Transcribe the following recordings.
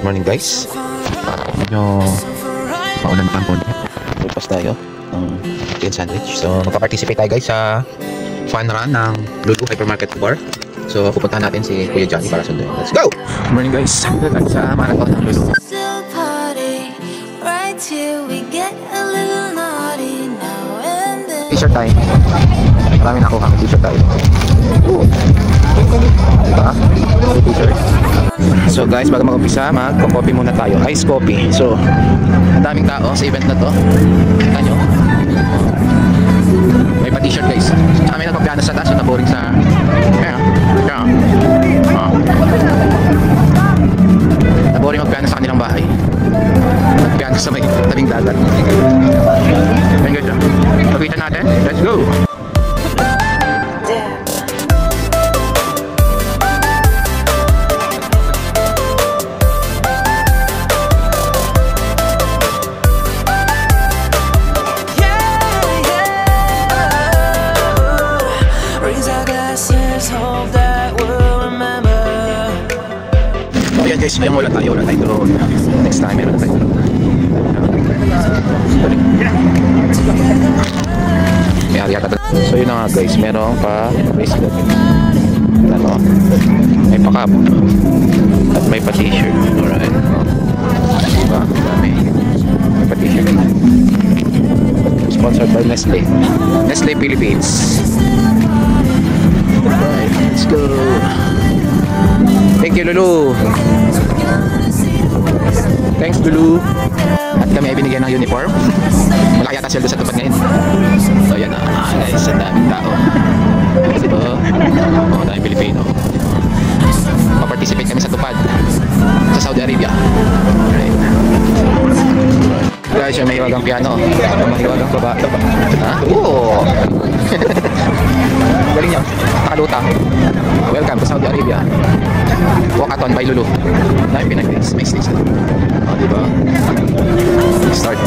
Good morning guys. Medyo maulan pa ang konti. Pulpas tayo ng chicken sandwich. So magpa-participate tayo guys sa fun run ng Lulu Hypermarket Bar. So pupuntahan natin si Kuya Johnny para sunduin. Let's go! Good morning guys. Dito tayo sa marathon ng Lulu. T-shirt tayo. Marami na ako kang t-shirt tayo. Diba? T-shirt. So guys, bago mag-umpisa, mag-coffee muna tayo. Ice coffee. So, ang daming tao sa event na to. Kita nyo. May pa-t-shirt guys. Tsaka may nagpapiano sa taas. So, na-boring sa... Na-boring magpiano sa kanilang bahay. Magpiano sa may tabing dagat. Ayan guys. Pagkita natin. Let's go! Ayan guys, ayun wala tayo drone. Next time meron tayo drone. May area ka doon. So yun na nga guys, meron pa bracelet. Ano? May pa-cup. At may pa-t-shirt. Alright. Diba? May pa-t-shirt. Sponsored by Nestle. Nestle Philippines. Alright, let's go. Thank you Lulu. Thanks Lulu. At kami ay binigyan ng uniform. Malaki yata sweldo sa tupad ngayon. So yan na guys, ang daming tao. Ito, daming Pilipino. Pa-participate kami sa tupad sa Saudi Arabia. Alright. Guys, yung mahiwagang piano. Mahiwagang baba. Ha? Oo. Galing niya. Nakalutang. Welcome to Saudi Arabia. Walkathon by Lulu. Dahil pinag-guys. May stage na. O, diba? Start.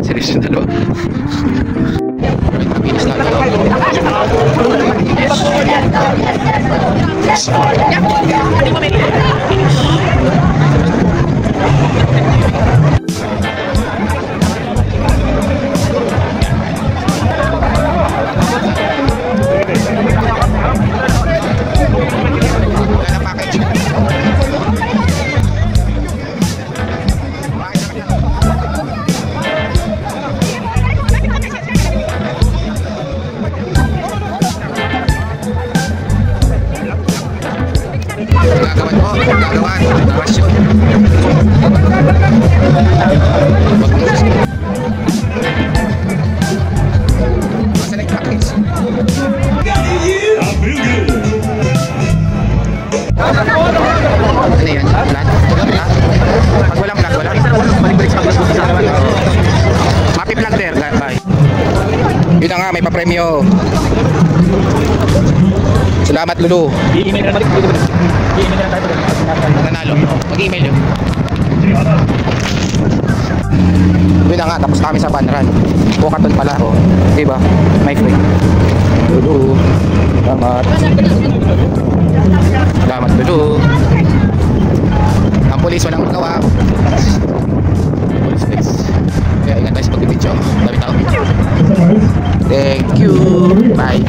Seryoso na, no? Alright, napinis na ito. Gagawan po, gagawan, narasyon. Select package. Ano yan? Flat? Pag walang flat, wala. Mapi-plug there, bye. Yun na nga, may pa-premyo. Salamat, Lulu. I-email na balik. I-email na tayo. Nanalo. Mag-email yun. Yun na nga, tapos kami sa fun run. Bukaton pala. Oh. Diba? My friend. Lulu. Salamat. Salamat, Lulu. Ang pulis walang magawa. Police guys. Kaya ingat tayo sa pag-video. Dami tao. Thank you. Bye.